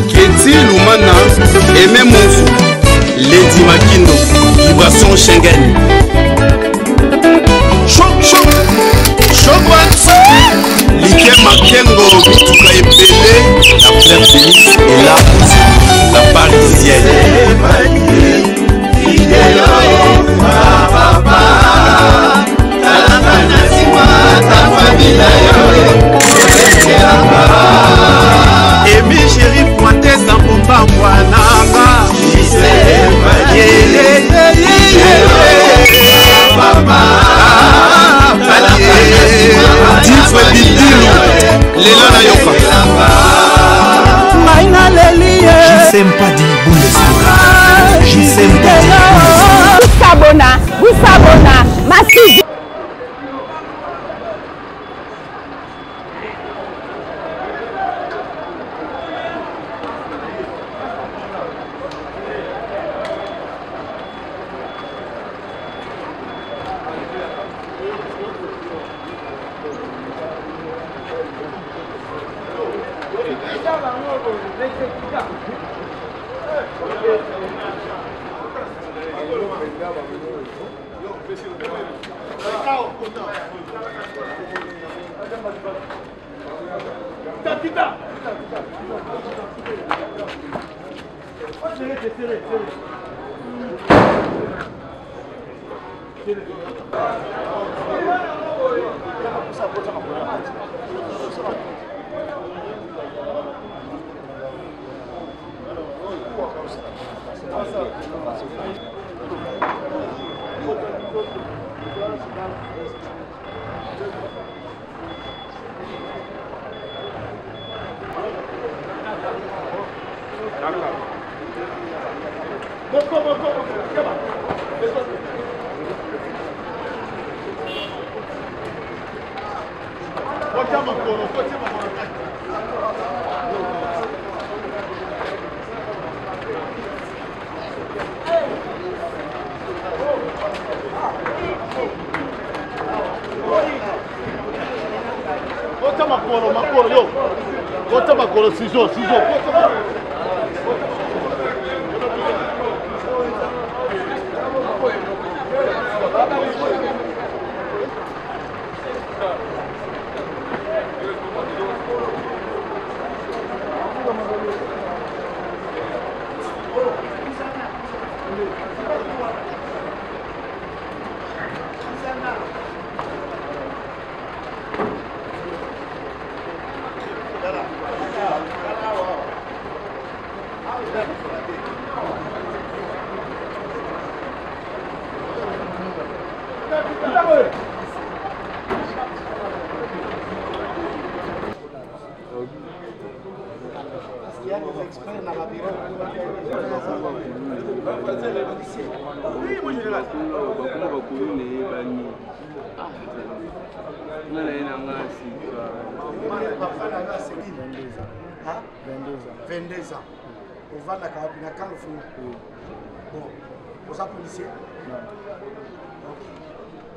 Keti Lumana, Aimé Monzou, Lady Makindo, Vibration Schengen. Choc, choc, choc, Liké Makengo, Bituka Epele, la Fleur Félix et la Parisienne. Emi chéri pointé sans bomba wanaba. J'aime pas dire Bundesliga. J'aime pas dire Bundesliga. Vous sabona, merci.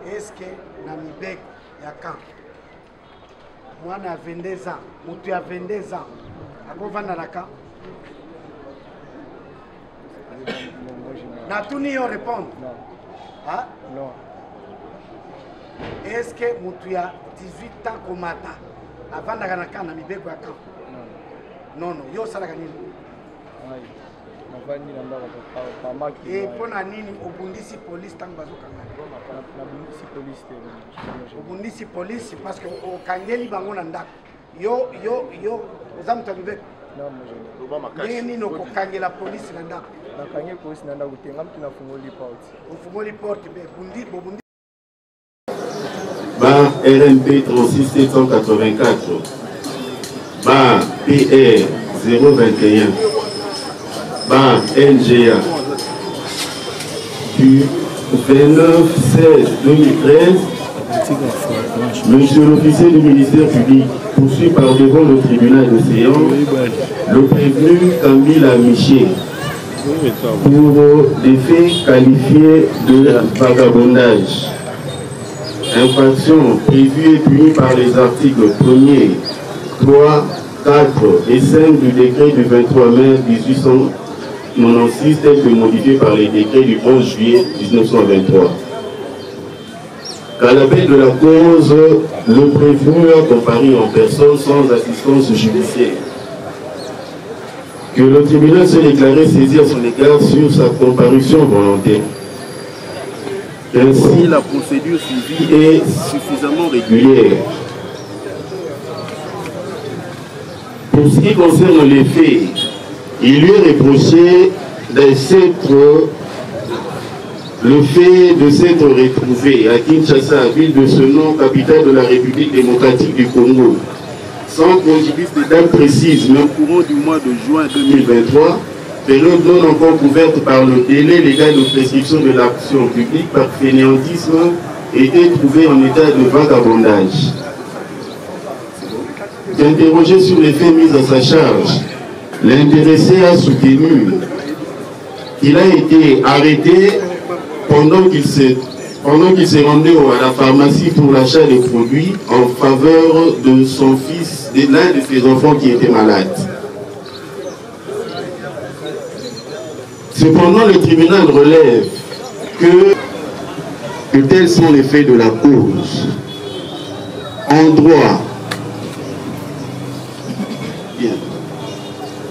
Est-ce que Namibek Yakan, moi à 22 ans, ou tu as 22 ans, à quoi va Nalaka? Na tout n'y répondre. Non. Hein? Non. Est-ce que tu as 18 ans comme matin, avant Naganaka Namibek Yakan? Non. Non, yo Salaganini. Et pour la nini, au Bundisi police, tant que Bundisi police, parce que au Kangeli Bangonanda, yo, aux âmes Tamibek. Nini no Kangela police Nanda. La Kangela police Nanda, ou Tengam qui n'a fumoli porte. Ou fumoli porte, Bundi. Bar RMP 36784. Bar PR 021. Bar NGA du 29/16/2013, Monsieur l'officier du ministère public poursuit par devant le tribunal de séance le prévenu Camille Amiché pour des faits qualifiés de vagabondage. infraction prévue et punie par les articles 1er, 3, 4 et 5 du décret du 23 mai 1896 tel que modifié par les décrets du 11 juillet 1923. Qu'à la veille de la cause, le prévenu a comparu en personne sans assistance judiciaire. Que le tribunal s'est déclaré saisi à son égard sur sa comparution volontaire. Ainsi, la procédure suivie est suffisamment régulière. Pour ce qui concerne les faits, il lui est reproché le fait de s'être retrouvé à Kinshasa, ville de ce nom, capitale de la République démocratique du Congo, sans préjudice de date précise, mais au courant du mois de juin 2023, période non encore couverte par le délai légal de prescription de l'action publique par fainéantisme, était trouvé en état de vagabondage. Interrogé sur les faits mis à sa charge, l'intéressé a soutenu qu'il a été arrêté pendant qu'il s'est rendu à la pharmacie pour l'achat des produits en faveur de son fils, de l'un de ses enfants qui était malade. Cependant, le tribunal relève que tels sont les faits de la cause. En droit,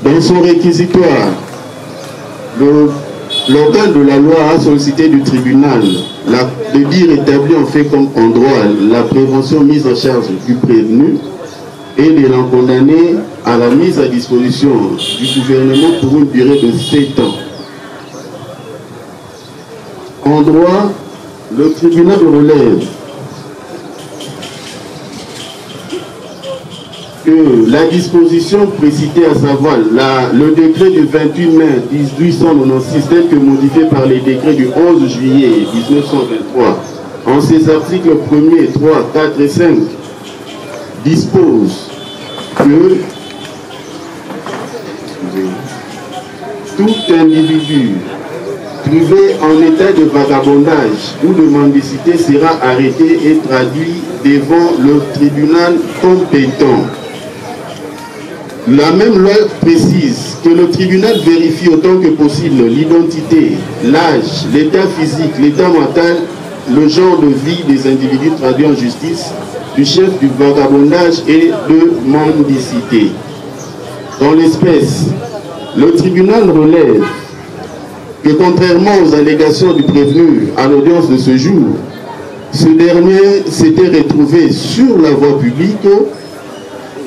dans son réquisitoire, l'organe de la loi a sollicité du tribunal de dire établir en fait comme en droit la prévention mise en charge du prévenu et de l'en condamner à la mise à disposition du gouvernement pour une durée de 7 ans. En droit, le tribunal relève que la disposition précitée, à savoir le décret du 28 mai 1896 tel que modifié par les décrets du 11 juillet 1923, en ses articles 1er, 3, 4 et 5, dispose que tout individu trouvé en état de vagabondage ou de mendicité sera arrêté et traduit devant le tribunal compétent. La même loi précise que le tribunal vérifie autant que possible l'identité, l'âge, l'état physique, l'état mental, le genre de vie des individus traduits en justice, du chef du vagabondage et de mendicité. Dans l'espèce, le tribunal relève que contrairement aux allégations du prévenu à l'audience de ce jour, ce dernier s'était retrouvé sur la voie publique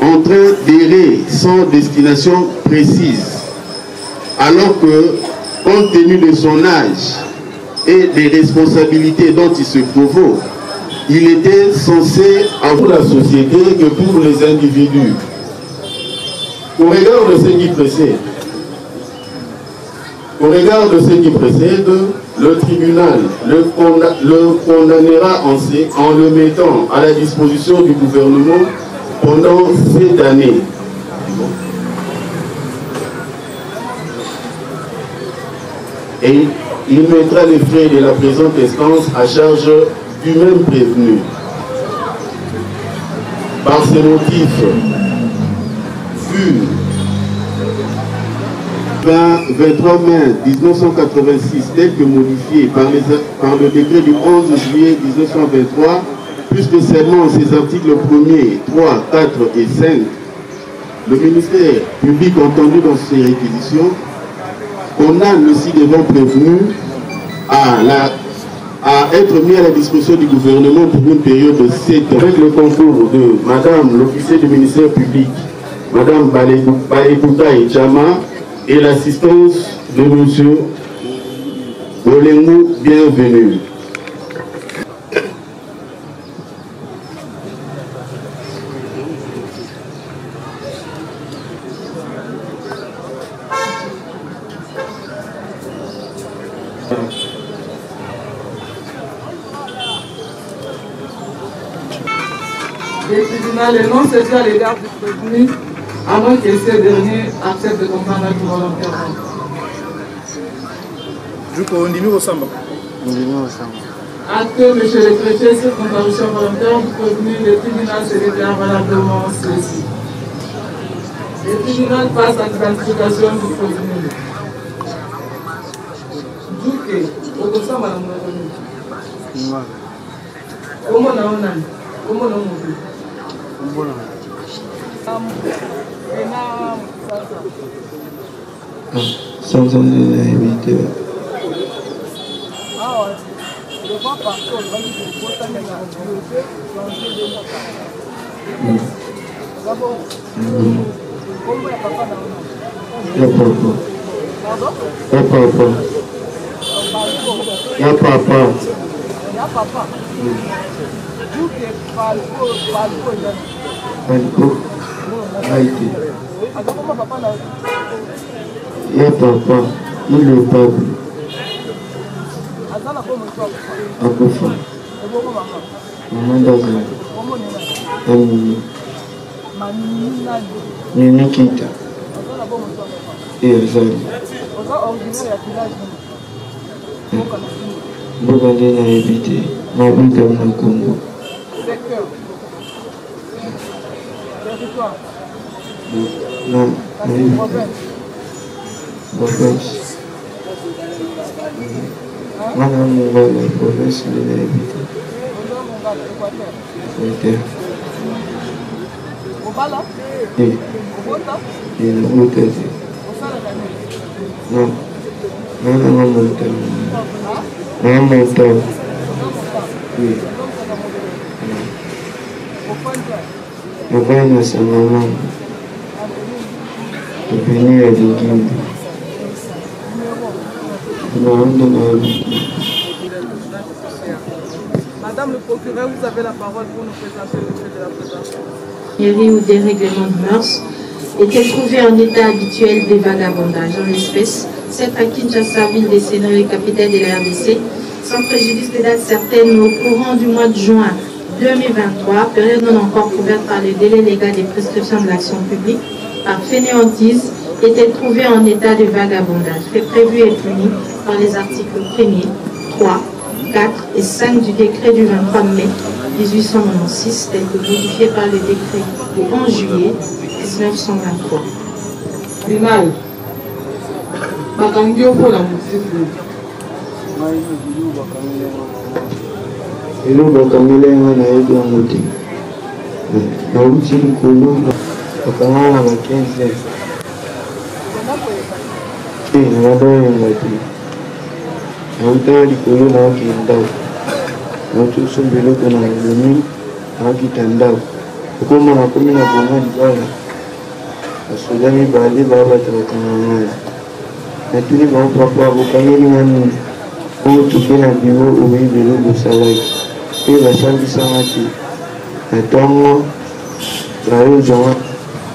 en train d'errer sans destination précise, alors que, compte tenu de son âge et des responsabilités dont il se provoque, il était censé avoir la société que pour les individus. Au regard de ce qui précède, le tribunal le condamnera en le mettant à la disposition du gouvernement pendant cette année. Et il mettra les frais de la présente instance à charge du même prévenu. Par ces motifs, vu 23 mai 1986, tel que modifié par le décret du 11 juillet 1923, plus spécialement ces articles 1er, 3, 4 et 5, le ministère public entendu dans ses réquisitions condamne le ci-devant prévenu à être mis à la disposition du gouvernement pour une période de 7 ans. Avec le concours de Madame l'officier du ministère public, Madame Balekouta et Chama, et l'assistance de Monsieur Bolengo, bienvenue. Le tribunal est non saisi à l'égard du prévenu, à moins que ce dernier accepte de comparaître volontairement. Acte, monsieur le préfet, sur comparution volontaire du prévenu, le tribunal se déclare valablement saisi. Le tribunal passe à l'identification du prévenu. Duke, au ça, madame la comment on a comment on a sans éviter. Ya papa, il est papa. Akufa. Maman d'Azan. Nini Kita. Et Azan. Bogandé n'a habité. Ma vie comme le Congo. Non, province. Madame la province de l'habité. Et le montagne. Non, non, montagne. Non, montagne. Oui. Ma femme a sa maman. Venir à l'Église. Madame le procureur, vous avez la parole pour nous présenter le fait de la présentation. Ou dérèglement de mœurs était trouvé en état habituel des vagabondages. En l'espèce, cette à Kinshasa, ville des Sénats et capitale de la RDC, sans préjudice de date certaine, au courant du mois de juin 2023, période non encore couverte par le délai légal des prescriptions de l'action publique, par fainéantise, était trouvé en état de vagabondage, fait prévu et puni par les articles 1er, 3, 4 et 5 du décret du 23 mai 1896, tel que modifié par le décret du 11 juillet 1923. Final. Bakangio pour la musique. Hello, Bakamile, on a aidé à monter. La routine Kolo, Bakamala, la 15 heures. Et on va donner un matin. On t'a dit que l'on a qui est d'eau. On a tout son vélo qu'on a venu, on a qui est d'eau. Comme on a commis la bombe du bal, parce que l'ami va aller voir la traque. Mais tous les grands papas, vous voyez les mamies, pour toucher la bureau au vélo de salaire. Et la salle du samedi. Attends, la rue Jean,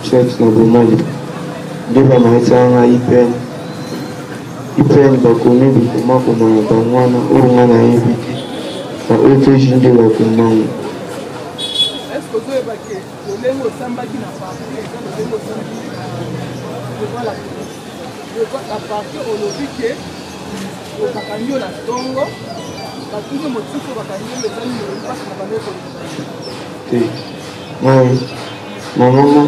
sexe dans le Mali. Devant ma sang à Ipen. Ipen va connaître comment on a évité. La haute région de la commande. Est-ce que vous avez évacué le Lémo Samba qui n'a pas appris le Lémo Samba je vois la partie au lobique au Bakanyo la Tongo. Oui. Maman.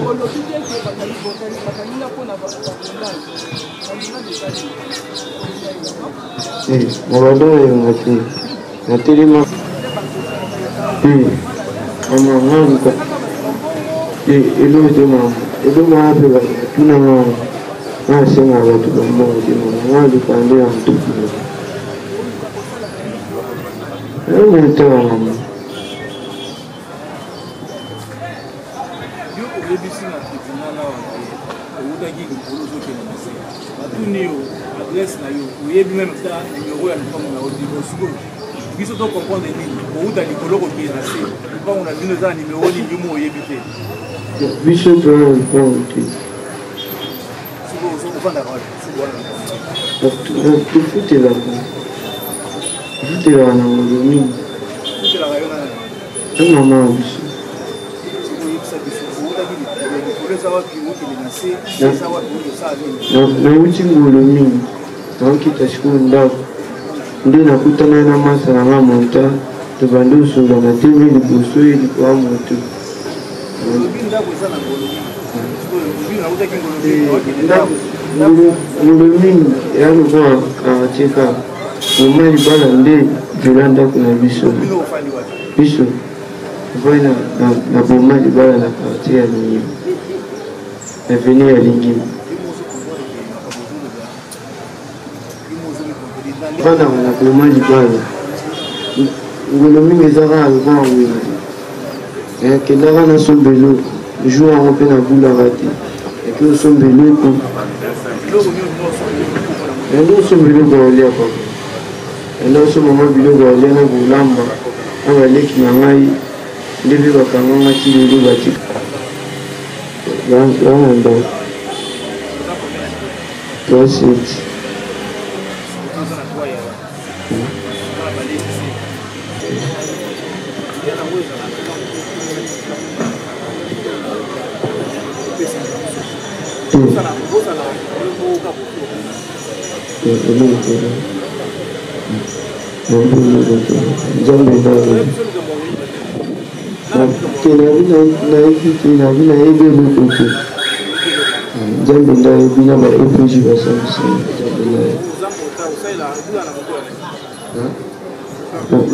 nde nakutana na masa na nga monta tobandi osonga na 2000 liboso elikoa moto ngolo mingi eya lokwa quartier ka moma libala nde vela ndako na biso vai na boma libala na quartier ya Lingim avenue ya Lingim vana na boma libala ngolo mingi ezaka lokwa wenga kendaka na sombelo jour yango mpe nabulaka te epi osomba eloko yango osomba eloko yalia papa yango osomba mwa biloko yalia na kolamba na baleki na ngai nde mpe bakanganga ti lelo bati yango ndako 37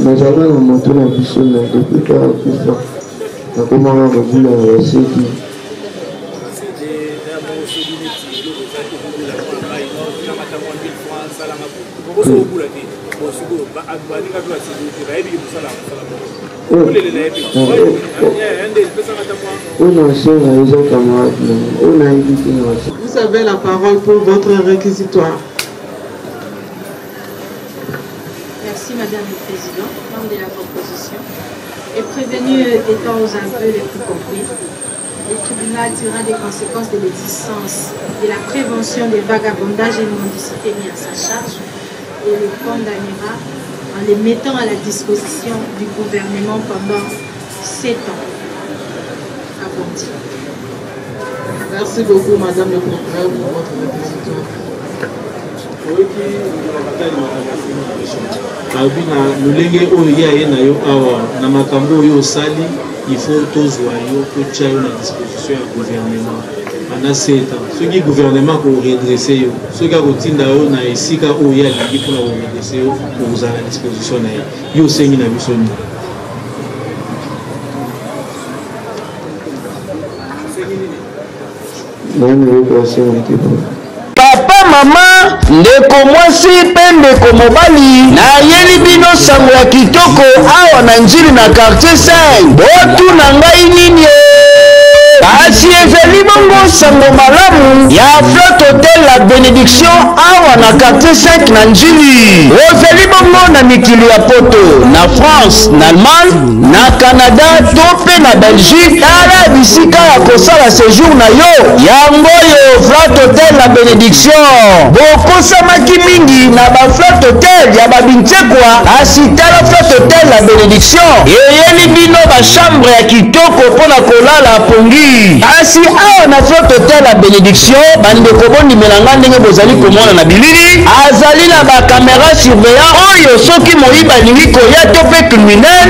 nazalaka na moto na biso na depuis kaka kufa nakomaka kobula na baseki Vous avez la parole pour votre réquisitoire. Merci Madame le Président, membre de la proposition. Et prévenu étant aux aveux les plus compris, le tribunal tirera des conséquences de l'existence de la prévention des vagabondages et de mendicité mis à sa charge et le condamnera en les mettant à la disposition du gouvernement pendant 7 ans. Abondi. Merci beaucoup Madame le procureur pour votre réquisitoire. lolenge oyo ye na yo awa na makambo oyo osali il faut tozwa yo totia yo na disposition ya gouvernement pendant 7 ans soki gouvernement koredresse yo soki akotinda yo na esika oyo ye alingi mpona koredresse yo okozala na disposition na ye yo osengi na biso nini papa mama ndeko mwasi mpe ndeko mobali nayeli bino sango ya kitoko awa na njili na quartier 5 botuna ngai nini kasi ezali bongo sango malamu ya Flotte Hotel la Bénédiction awa na quartier 5 na njili ozali bongo na mikili ya poto na France na Allemagne na Canada to mpe na Belgique tala bisika ya kosala séjour na yo yango yo Flotte Hotel la Bénédiction bokosamaki mingi na ba Flotte Hotel ya babintekwa kasi tala Flotte Hotel la Bénédiction eyeli bino bachambre ya kitoko mpona kolala pongi kasi awa na Flotte Hotel la Bénédiction bandeko bondimelanga ndenge bozali komona na bilili azali na bakamera surveillant oyo soki moyiba alingi koya to mpe criminel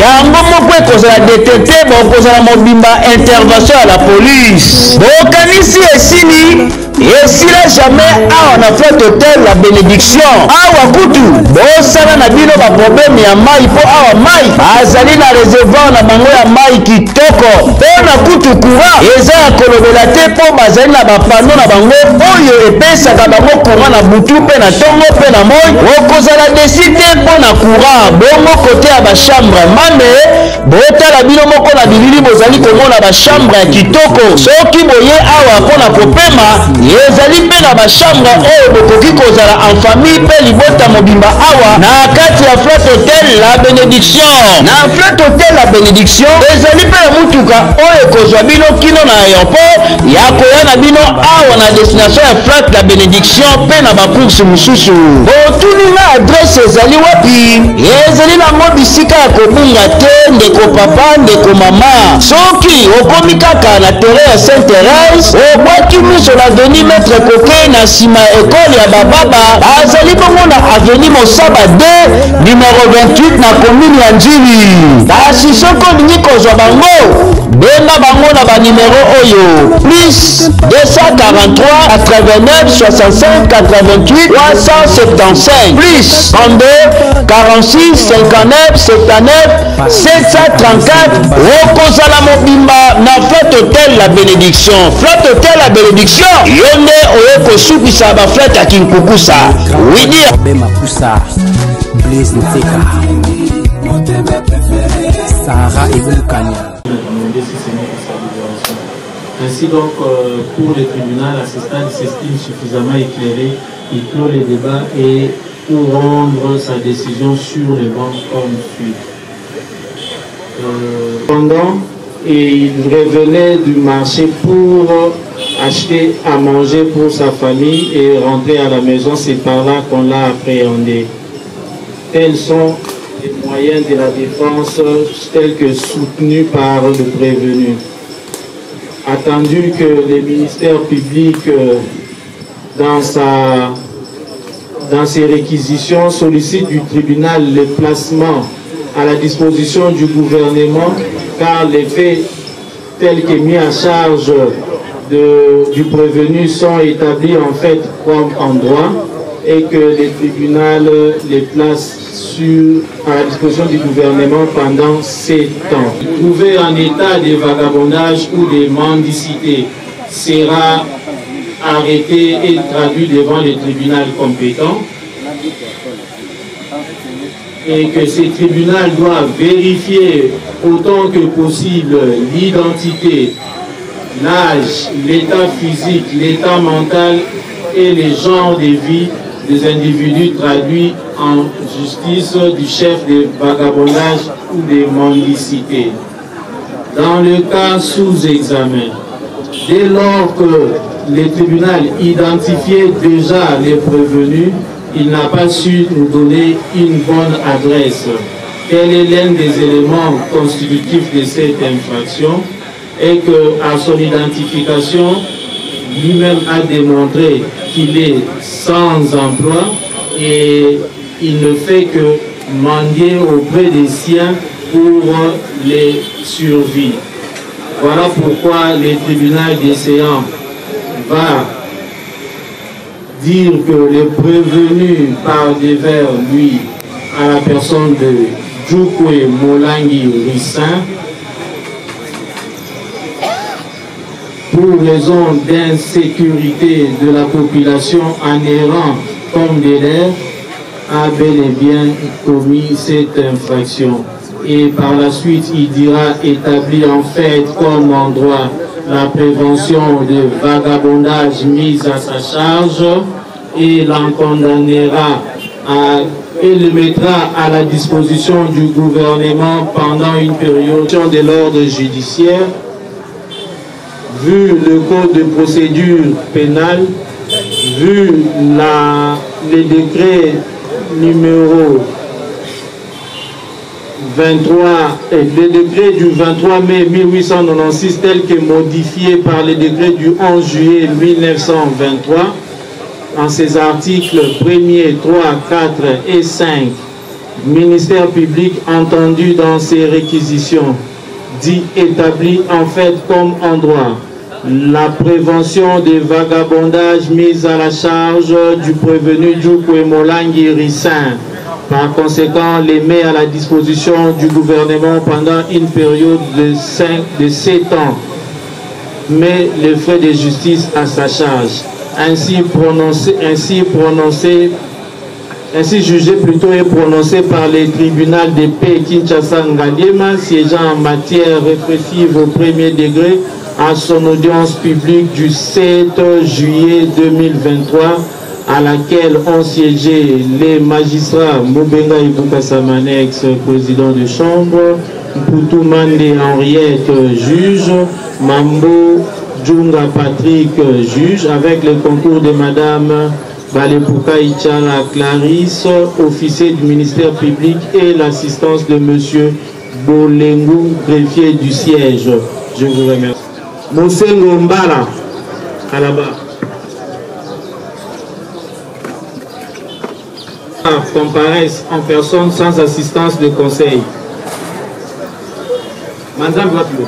yango moko ekozala detete bokozala mobimba intervention ya la police bokanisi esili esila jamais awa na Flotte Hotel la Bénédiction awa kutu bosala na bino baproblème ya mai mpo awa mai bazali na réservoir na bango ya mai kitoko mpona kutu courant eza ya kolobela te mpo bazali na bapano na bango oyo epesaka bango courant na butu mpe na ntongo mpe na moi okozala desi te mpo na courant bongo kote ya bachambre mame botala bino moko na bilili bozali komona bachambre ya kitoko soki boye awa mpona kopema ezali mpe na bachambre oyo bokoki kozala en famille mpe libota mobimba awa na kati ya Flotte Hotel la Bénédiction na Flotte Hotel la Bénédiction ezali mpe na mutuka oyo ekozwa bino kino na aéroport ya koya na bino awa na destination ya Flotte la Bénédiction mpe na bacourse mosusu botuni na adresse ezali wapi ezali nango bisika ya kobunga te ndeko papa ndeko mama soki okomi kaka na terrain ya Sainte-Thérèse obwaki miso na avenue Maître Coquet na nsima ekole ya bababa azali bongo na avenue Mosaba 2 numéro 28 na commune ya Njili. Kasi soki olingi kozwa bango benga bango na banimero oyo plus 243 89 65 88 375 plus 32 46 59 79 734 okozala mobimba na Flat Hotel La Bénédiction. Flat Hotel La Bénédiction yonde oye kosukisa ba flat ya Kinkukusa widi Mapusa Blaise Nteka Sarah Ebukanya. Ainsi donc, pour le tribunal, à ce stade, s'estime suffisamment éclairé, il clôt les débats et pour rendre sa décision sur les bancs comme suit. Pendant, et il revenait du marché pour acheter à manger pour sa famille et rentrer à la maison. C'est par là qu'on l'a appréhendé. Tels sont les moyens de la défense tels que soutenus par le prévenu. Attendu que le ministère public, dans ses réquisitions, sollicite du tribunal le placement à la disposition du gouvernement, car les faits tels que mis à charge du prévenu sont établis en fait comme en droit et que le tribunal les place à la disposition du gouvernement pendant 7 ans. Trouvé en état de vagabondage ou de mendicité sera arrêté et traduit devant le tribunal compétent et que ce tribunal doit vérifier autant que possible l'identité, l'âge, l'état physique, l'état mental et les genres de vie des individus traduits en justice du chef de vagabondage ou de mendicité. Dans le cas sous examen, dès lors que le tribunal identifiait déjà les prévenus, il n'a pas su nous donner une bonne adresse. Quel est l'un des éléments constitutifs de cette infraction et qu'à son identification, lui-même a démontré qu'il est sans emploi et il ne fait que mendier auprès des siens pour les survie. Voilà pourquoi le tribunal des séances va dire que le prévenu par devers lui à la personne de Djoukwe Molangi Rissin pour raison d'insécurité de la population en errant comme des lèvres a bel et bien commis cette infraction. Et par la suite, il dira établi en fait comme en droit la prévention de vagabondage mise à sa charge et l'en condamnera et le mettra à la disposition du gouvernement pendant une période de l'ordre judiciaire. Vu le code de procédure pénale, vu les décrets numéro 23 et le décret du 23 mai 1896 tel que modifié par le décret du 11 juillet 1923 en ses articles 1er, 3, 4 et 5, ministère public entendu dans ses réquisitions, dit établi en fait comme en droit la prévention des vagabondages mise à la charge du prévenu Djoukwe Molangi Rissin. Par conséquent, les met à la disposition du gouvernement pendant une période de 7 ans, mais les frais de justice à sa charge. Ainsi jugé plutôt et prononcé par le tribunal de paix Kinshasa Ngaliema, siégeant en matière répressive au premier degré à son audience publique du 7 juillet 2023, à laquelle ont siégé les magistrats Moubenga Ibouka-Samane, ex-président de chambre, Mpoutou Mande Henriette, juge, Mambo Djunga Patrick, juge, avec le concours de Madame Balepouka Ichala Clarisse, officier du ministère public, et l'assistance de Monsieur Bolengo, greffier du siège. Je vous remercie. Mosengo Mbala, à la barre. Comparaissent en personne sans assistance de conseil. Madame Guapido.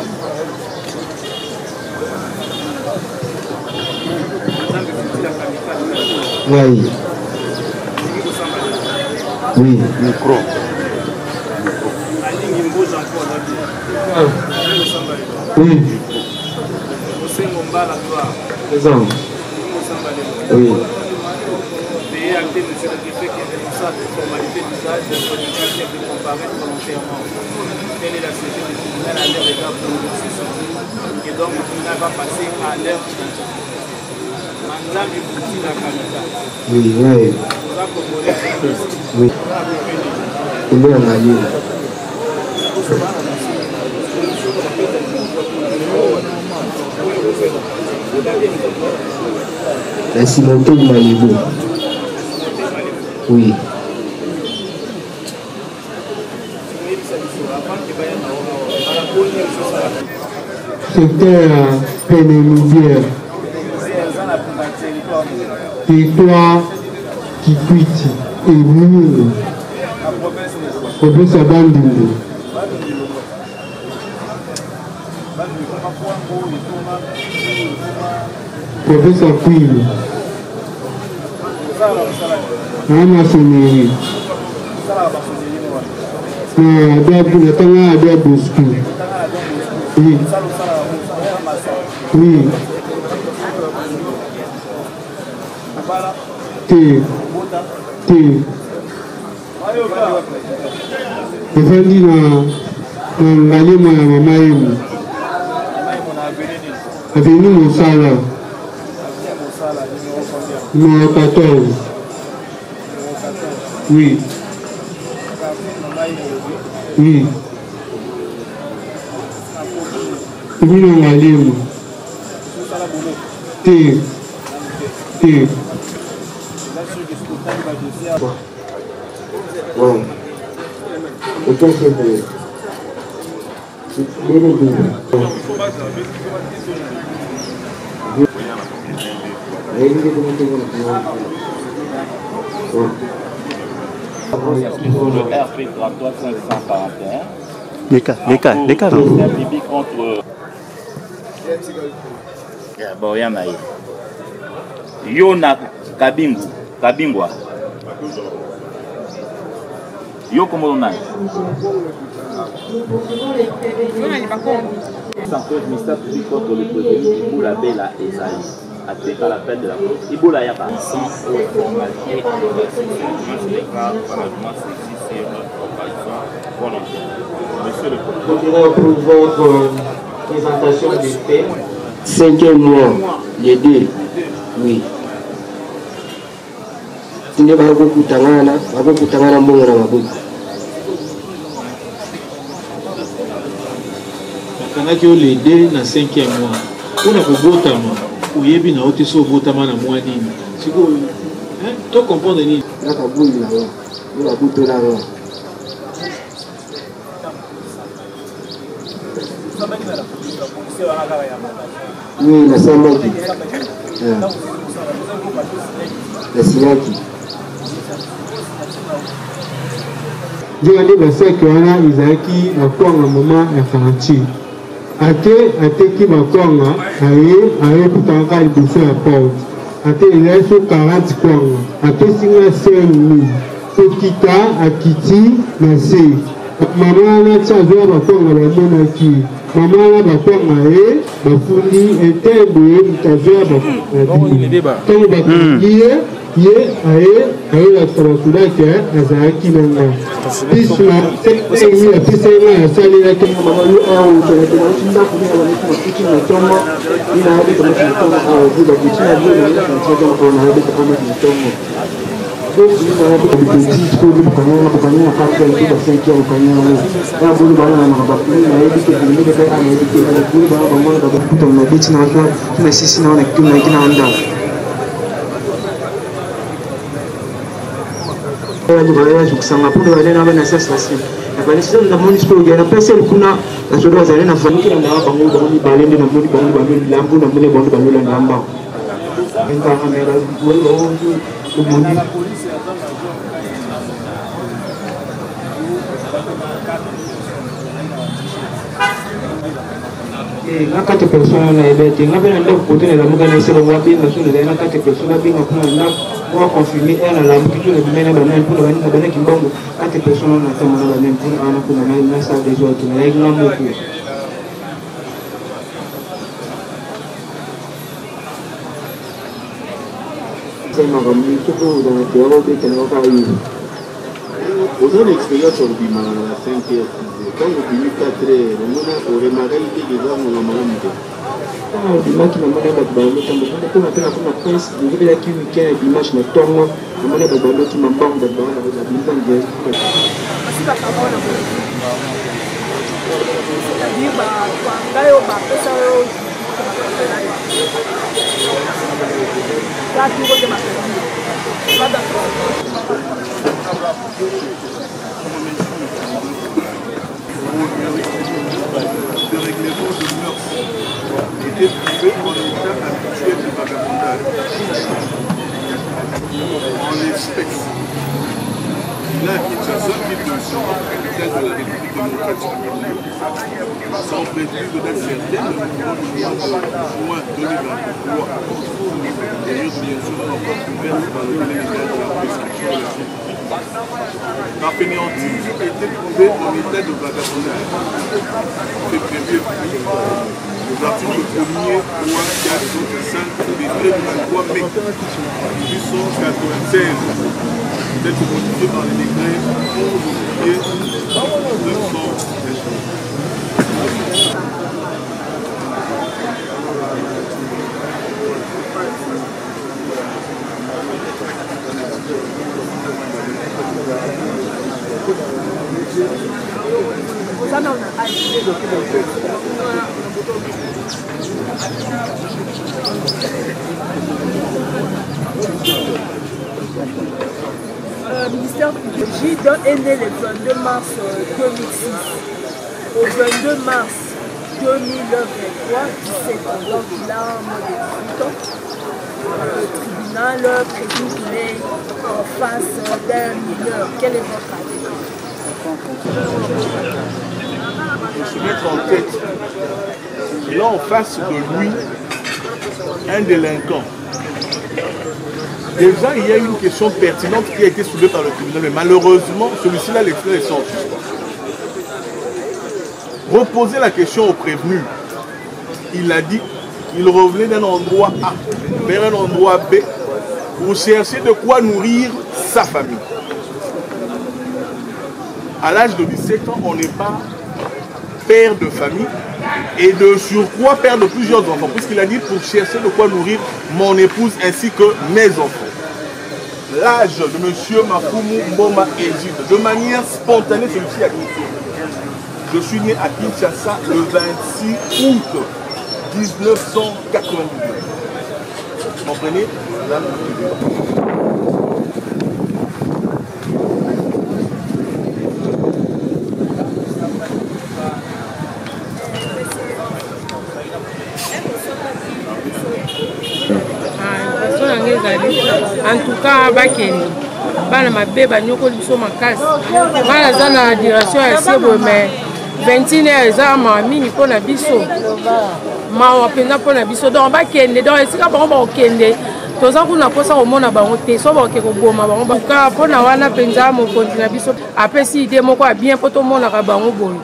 Oui. Oui. Micro. Oui. Présent. Oui. Quelle est la saisie du tribunal à l'heure égale pour le et donc le tribunal va passer à l'heure Madame Bouti la capitale. Oui, oui. Oui. Il est en allié. La cimenterie de Malibu. Oui. C'était pénéluvière. Territoire Kikwiti et Mounou. Province à Bandundu. Province à Kwilu. Ana Soneri. Na Tanga Abia Bosco. Oui. Oui. T. Efandi na ngalima ya mama yemu. Aveni Mosala. Numéro 14. Oui. Oui. Eveni na ngalima. T. Bon. Et qu'est-ce que c'est? Le RP 33 541. Les cas. Contre. Bon, ya maye. Yona Kabingwa. Yo como lo nai. Ministère public contre le prévenu Iboula Bella Esaïe, appliquant la peine de la cause. Iboula Yapa. Sans formalité Monsieur le Président, pour votre présentation des faits. 5e mois, les deux. Oui. Tine bako kutangana mbongo na mabuku. Bakangaki yo les deux na 5e mois. Mpona kobotama oyebi na ote so obotama na mwa nini. Siko to comprendre nini. Naka buyi na yo. Naka buto na yo. Oui, na samaki. La sinaki. Jodi basaki wana izaki makwanga mama ya Franchi. Ate makwanga aye putanga liboso ya porte. Ate eleso 40 kwanga. Ate singa 5,000. Pokita akiti na se. Mama wana tshazwa makwanga bamonaki. Mama wana bakwanga bafundi etembo mutazwa bakwanga. Tango bakwanga ye aye batransudake azalaki nanga pisma eyi apesa ye ngai asalelaki mama yo awa otonatomaki ndako nde abaneki makuti na ntongo ina ayebeka maki na ntongo awa ezebaki tina bionaaaaa nayebeka amaki na ntongo petit po bokanyana kaka ito basenki ya okanyana ya bolo balanaka bapuli nayebike bondeke anayebike nabapuli bana bamona babakuta na beti na tuna sisi na wana kituna kina ndako kusanga pour aller dans la station balesi na moni siko ya na pesa kuna na sodo za na famille na bango bango balende na moni bango bango lambu na moni bango bango na lamba nka kamera o moni na 4 personnes na ebete na bena ndeko côté na lamuka na selo wapi na solo na 4 personnes binga kuna na pour confirmer elle la lamuka na bimena bana pour bana bana kimbongo 4 personnes na tamo na même pour ana kuna na sa des autres na igna moko c'est ma famille tout dans le bureau de Kenoko. Vous avez l'expérience sur le bima à 5 heures. Quand vous finissez 4 heures, vous remarquez que les gens ont la maladie. Ah, dimanche, on a des ballots. Quand on appelle la presse, vous avez la week-end, dimanche, on a tourné. On a des ballots qui m'ont banque de ballots avec la mise en place. de règlement de mœurs était trouvé en état habituel de vagabondage. En l'espèce, il a acquis sa seule ville de Chambon, capitale de la République démocratique du Congo, sans préjudice de date certaine, le mouvement du mois de juin 2023. D'ailleurs, bien sûr, encore couverte par le délai légal de la prescription de la scientifique. La fainéantise a été trouvée en état de vagabondage. C'est prévu aux articles 1er, 3, 4, 5 des traits du 3 mai 1896, tel que modifié par les décrets 11 juillet 1928. Ministère public est né le 22 mars 2006. Au 22 mars 2023, 17 ans, donc il a moins de 18 ans. Le tribunal présume qu'il est en face d'un mineur. Quel est votre avis? De se mettre en tête qu'il a en face de lui un délinquant. Déjà, il y a une question pertinente qui a été soulevée par le tribunal, mais malheureusement, celui-ci-là, l'extrait est sorti. Reposer la question au prévenu. Il a dit qu'il revenait d'un endroit A vers un endroit B pour chercher de quoi nourrir sa famille. À l'âge de 17 ans, on n'est pas père de famille et de surcroît père de plusieurs enfants, puisqu'il a dit pour chercher de quoi nourrir mon épouse ainsi que mes enfants. L'âge de M. Mafumu Mboma Egide, de manière spontanée, celui-ci a dit: je suis né à Kinshasa le 26 août 1992. Vous comprenez? En tout cas, bakeni bana mabe banyokoli biso makasi bana za na direction ya sebo mais 21 heures eza mingi mpona biso mawa mpenza mpona biso donc bakende donc esika bango bakokende toza kuna mposa komona bango te so bakoke koboma bango baka mpona wana mpenza mokonzi na biso apesi ide moko ya bien mpo tomonaka bango boye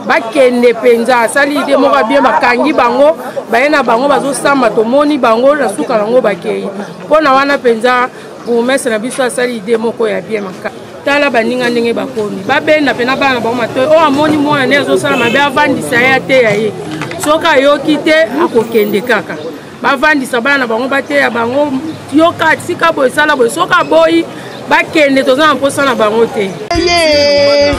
bakende mpenza asali ide moko ya bien bakangi bango baye na bango bazosamba tomoni bango na suka nango bakei mpona wana mpenza promese na biso asali ide moko ya bien maka tala baninga ndenge bakomi babenda mpena bana na bango matoi oyo amoni mwana nde azosala mabe avandisa ye ateya ye soki ayoki te akokende kaka bavandisa bana na bango bateya bango yoka sika boye sala boye soki aboyi bakende toza na mposa na bango te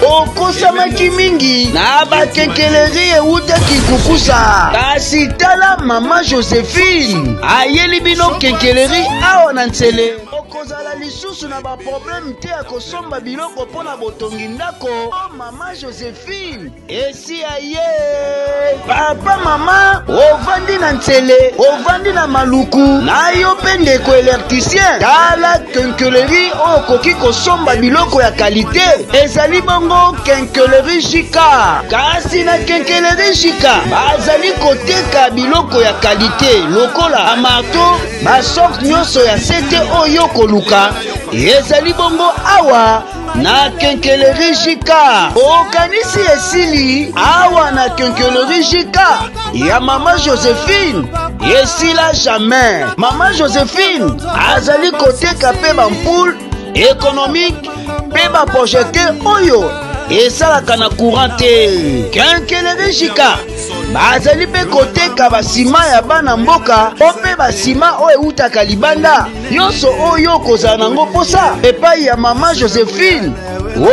okosamaki mingi na bakekeleri eutaki kukusa kasi tala mama Joséphine ayeli bino kekeleri awa na nzele okozala lisusu na baproblème te ya kosomba biloko mpo na botongi ndako. Mama Joséphine esi aye. Papa mama ovandi na ntsele, ovandi na maluku, na yo mpe ndeko électricien, tala quincaillerie oyo okoki kosomba biloko ya kalite. Ezali bongo quincaillerie Jika. Kasi na quincaillerie Jika bazali koteka biloko ya kalite lokola amarto, basorte nyonso ya sete oyo koluka. Ezali bongo awa na quincaillerie Jika. Okanisi esili awa na quincaillerie Jika ya Mama Joséphine esila jamais. Mama Joséphine azali koteka pe bampoule économique pe baprojecteur oyo esalaka na courant te. Quincaillerie Jika bazali mpe koteka basima ya bana mboka o mpe basima oyo eutaka libanda. Nyonso oyo okozala nango posa epai ya Mama Joséphine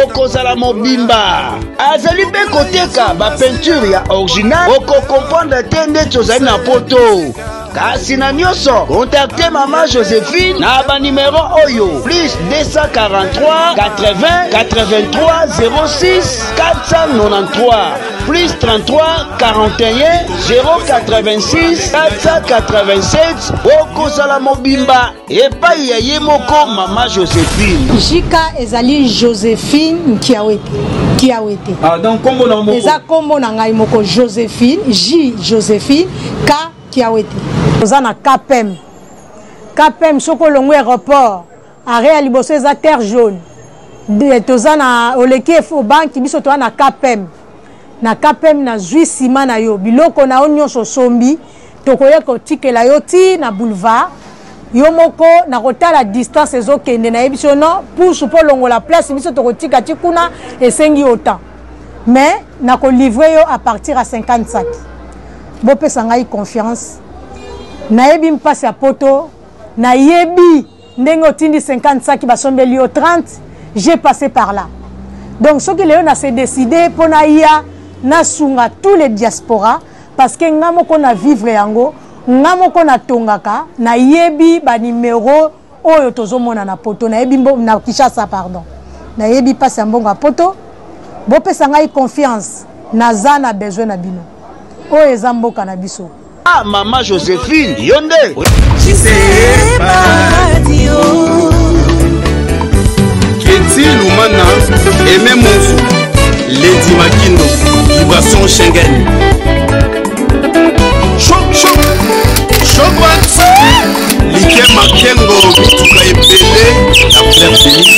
okozala mobimba. Azali mpe koteka bapeinture ya original, okokomprendre te ndeti ozali na poto. Kasi na nyonso contacte Mama Joséphine na banimero oyo plus 243 80 83 06 493 plus 33 41 086 487. Okozala mobimba epai ya ye moko Mama Joséphine. Jika ezali Joséphine Kiawete. Ah, donc kombo na moko. Eza kombo na ngai moko Joséphine, J Joséphine K Kiawete. Toza na KPM. KPM soko longo aéroport. Arrêt liboso eza terre jaune. Toza na oleki au banque biso toza na KPM. Na KPM na zwi sima na yo. Biloko na onyoso sombi. Tokoye kotikela yo ti na boulevard. Yo moko na kotala distance ezokende na yebiso no pousse po longo la place biso tokotika ti kuna esengi autant. Mais na ko livrer yo à partir à 50 sacs. Bopesa ngai confiance. Na yebi mpasi ya poto, na yebi ndenge otindi 50 sacs basombeli yo 30, j'ai passé par là. Donc ce que Léon a s'est décidé pour na ia na sunga tous les diasporas parce que ngamo ko na vivre yango, ngamo ko na tongaka, na yebi ba numéro oyo tozomona na poto, na yebi na Kinshasa pardon. Na yebi pasi ya mbongo ya poto, bopesa ngai confiance, naza na besoin na bino. Oyo eza mboka na biso. Ah, Mama Joséphine, yonde. Keti Lumana, Aimé Monzou, Lady Makino, Vibration Schengen. Choc, choc, choc, Liké Makengo, Bituka Epele, la Fleur Félix.